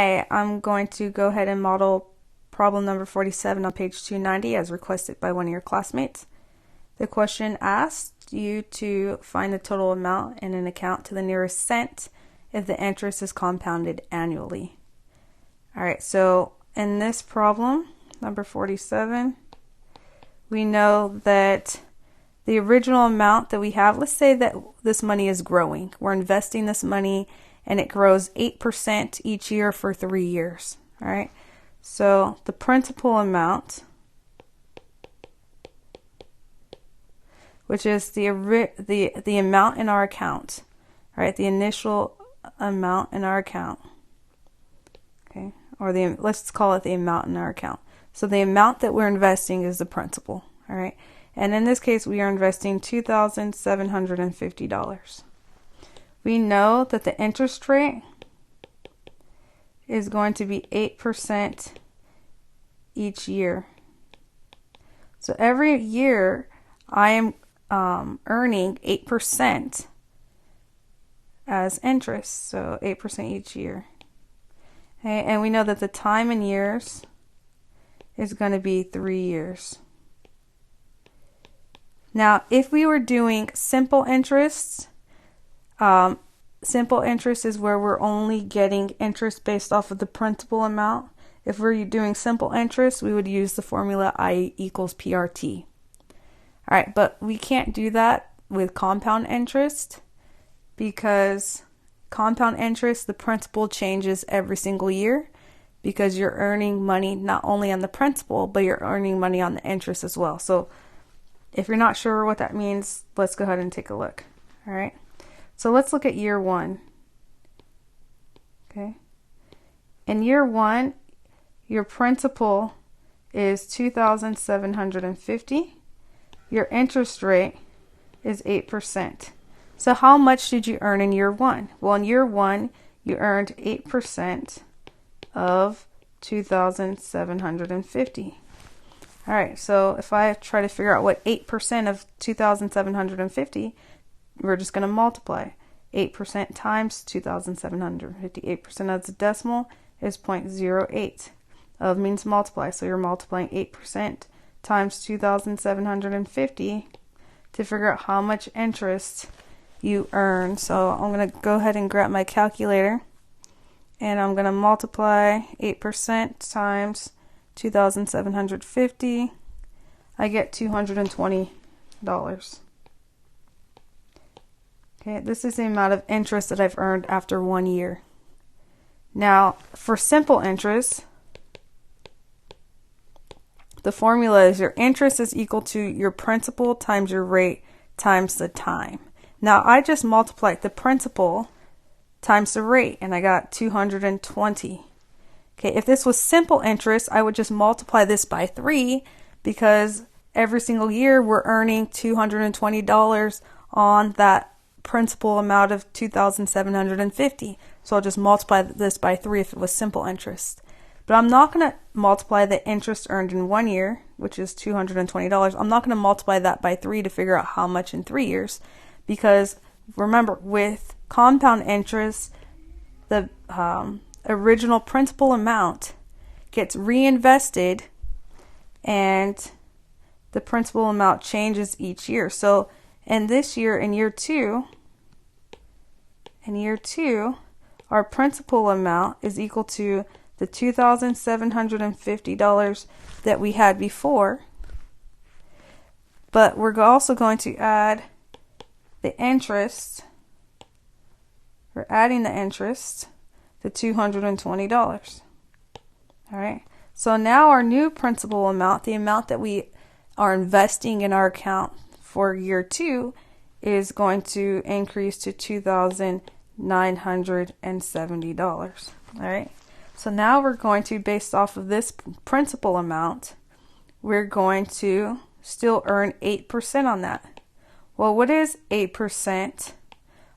Hi, I'm going to go ahead and model problem number 47 on page 290 as requested by one of your classmates. The question asked you to find the total amount in an account to the nearest cent if the interest is compounded annually. Alright, so in this problem, number 47, we know that the original amount that we have, let's say that this money is growing. We're investing this money and it grows 8% each year for 3 years. All right. So the principal amount, which is the amount in our account, right? The initial amount in our account. Okay. Or let's call it the amount in our account. So the amount that we're investing is the principal. All right. And in this case, we are investing $2,750. We know that the interest rate is going to be 8% each year. So every year I am earning 8% as interest. So 8% each year. Okay, and we know that the time in years is going to be 3 years. Now, if we were doing simple interest, simple interest is where we're only getting interest based off of the principal amount. If we're doing simple interest, we would use the formula I equals PRT. All right, but we can't do that with compound interest because compound interest, the principal changes every single year because you're earning money not only on the principal, but you're earning money on the interest as well. So if you're not sure what that means, let's go ahead and take a look. All right. So let's look at year one. Okay. In year one, your principal is $2,750. Your interest rate is 8%. So how much did you earn in year one? Well, in year one, you earned 8% of $2,750. All right, so if I try to figure out what 8% of 2,750, we're just going to multiply. 8% times 2,750. 8% as a decimal is 0.08. Of means multiply, so you're multiplying 8% times 2,750 to figure out how much interest you earn. So I'm going to go ahead and grab my calculator, and I'm going to multiply 8% times 2,750. I get $220. Okay, this is the amount of interest that I've earned after 1 year. Now, for simple interest, the formula is your interest is equal to your principal times your rate times the time. Now, I just multiplied the principal times the rate, and I got 220. Okay, if this was simple interest, I would just multiply this by 3 because every single year we're earning $220 on that principal amount of $2,750. So I'll just multiply this by 3 if it was simple interest. But I'm not going to multiply the interest earned in 1 year, which is $220. I'm not going to multiply that by 3 to figure out how much in 3 years because remember, with compound interest, the original principal amount gets reinvested and the principal amount changes each year. So in this year, in year two, our principal amount is equal to the $2,750 that we had before, but we're also going to add the interest. We're adding the interest, the $220. All right. So now our new principal amount, the amount that we are investing in our account for year 2, is going to increase to $2,970. All right. So now we're going to, based off of this principal amount, we're going to still earn 8% on that. Well, what is 8%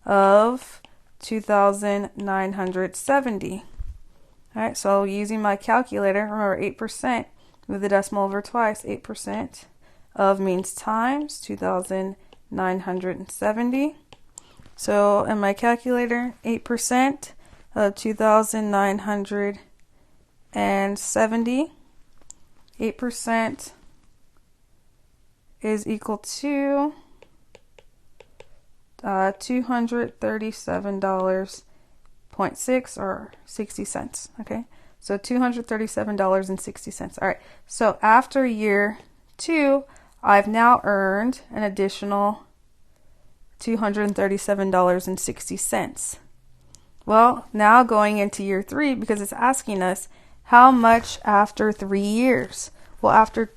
of 2,970? All right, so using my calculator, remember 8%, move the decimal over twice. 8% of means times 2,970. So in my calculator, 8% of 2,970. 8% is equal to $237.6 or 60 cents. Okay, so $237.60. All right, so after year 2, I've now earned an additional $237.60. Well, now going into year 3, because it's asking us how much after 3 years. Well, after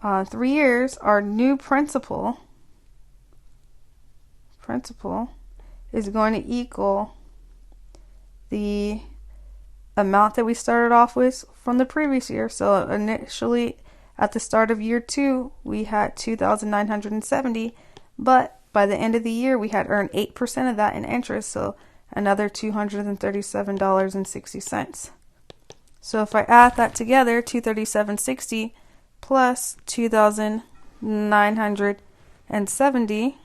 3 years, our new principal is going to equal the amount that we started off with from the previous year. So initially, at the start of year 2, we had 2,970, but by the end of the year, we had earned 8% of that in interest, so another $237.60. So if I add that together, $237.60 plus 2,970,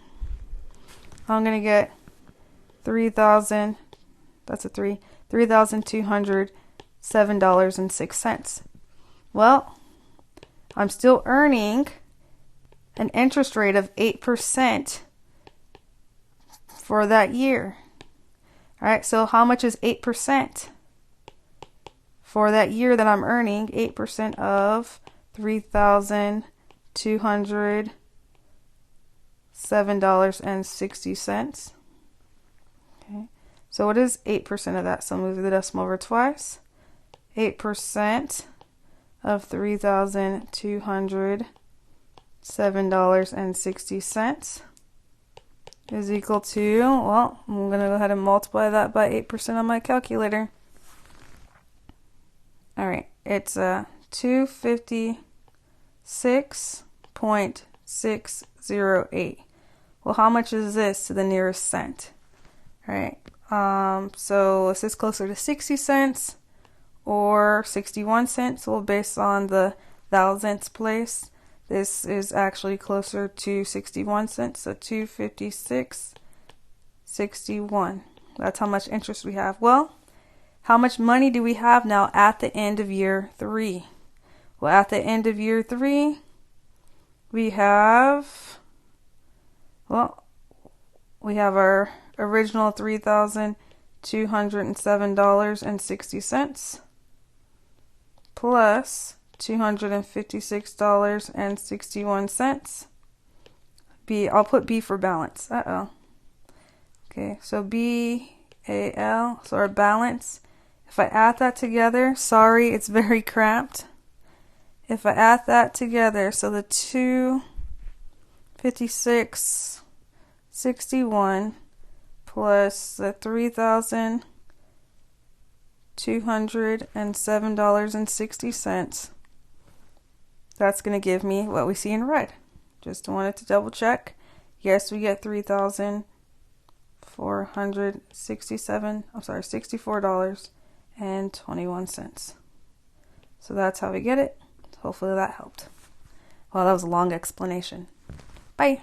I'm going to get $3,207.06. Well, I'm still earning an interest rate of 8% for that year. All right, so how much is 8% for that year that I'm earning? 8% of $3,207.60. Okay, so what is 8% of that? So move the decimal over twice. 8% of $3,207.60 is equal to, well, I'm going to go ahead and multiply that by 8% on my calculator. All right, it's 256.608. Well, how much is this to the nearest cent? All right, so is this closer to 60 cents or 61 cents? Well, based on the thousandths place, this is actually closer to 61 cents, so 256.61. That's how much interest we have. Well, how much money do we have now at the end of year 3? Well, at the end of year 3, we have our original $3,207.60 plus $256.61. I'll put B for balance. Okay, so BAL, so our balance. If I add that together, sorry, it's very cramped. If I add that together, so the 256.61 plus the $3,207.60, that's going to give me what we see in red. Just wanted to double check. Yes, we get $64.21. So that's how we get it. Hopefully that helped. Well, that was a long explanation. Bye.